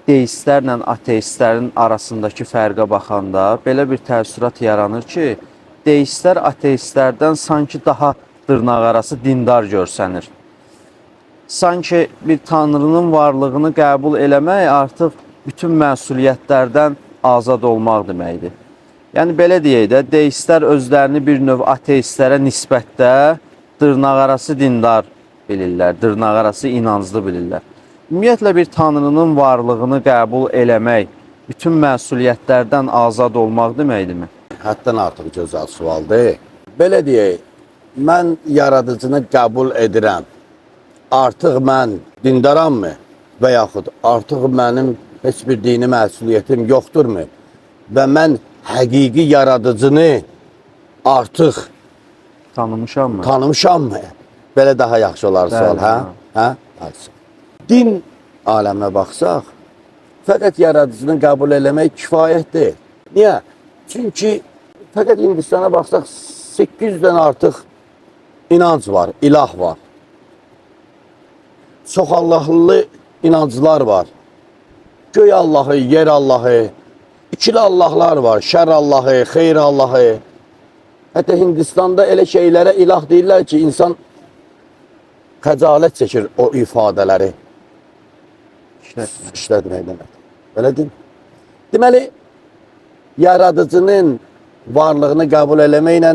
deistlərlə ateistlərin arasındakı fərqə baxanda belə bir təəssürat yaranır ki, deistlər ateistlərdən sanki daha dırnaqarası dindar görsənir. Sanki bir tanrının varlığını qəbul eləmək artıq bütün məsuliyyətlərdən azad olmaq deməkdir. Yəni belə deyək də, deistlər özlərini bir növ ateistlərə nisbətdə dırnaqarası dindar bilirlər, dırnaqarası inanclı bilirlər. Ümumiyyətlə bir tanrının varlığını qəbul eləmək bütün məsuliyyətlərdən azad olmaq deməkdirmi? Həddən artıq gözəl sualdır. Belə deyək, mən yaradıcını qəbul edirəm. Artıq mən dindaramı? Və yaxud artıq mənim heç bir dini məsuliyyətim yoxdurmu? Və mən həqiqi yaradıcını artıq tanımışammı? Belə daha yaxşı olar sual, hə? Din aləminə baxsaq, fəqət yaradıcını qəbul eləmək kifayət deyil. Niyə? Çünki fəqət Hindistana baxsaq 800-dən artıq inanc var, ilah var. Çox Allahlı inanclar var. Göy Allahı, yer Allahı, ikili Allahlar var. Şər Allahı, xeyr Allahı. Hətta Hindistanda elə şeylərə ilah deyirlər ki, insan xəcalət çəkir o ifadələri işlətmək demək. Belə deyim. Deməli, yaradıcının varlığını qəbul eləməklə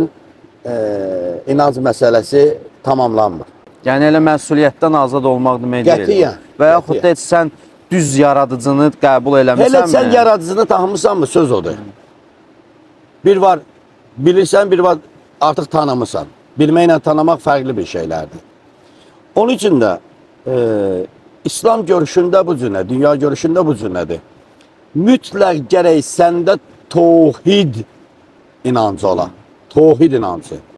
inanc məsələsi tamamlanmır. Yəni elə məsuliyyətdən azad olmaq demək deyil. Qətiyyən. Və yaxud da sən düz yaradıcını qəbul eləmisənmi? Elə sən yaradıcını tanımısanmı, söz odur. Bir var, bilirsən, bir var artıq tanımısan. Bilməklə tanımaq fərqli bir şeylərdir. Onun üçün də İslam görüşündə bu cürə, dünya görüşündə bu cürədir. Mütləq gərək səndə tohid inancı ola. Tohid inancı.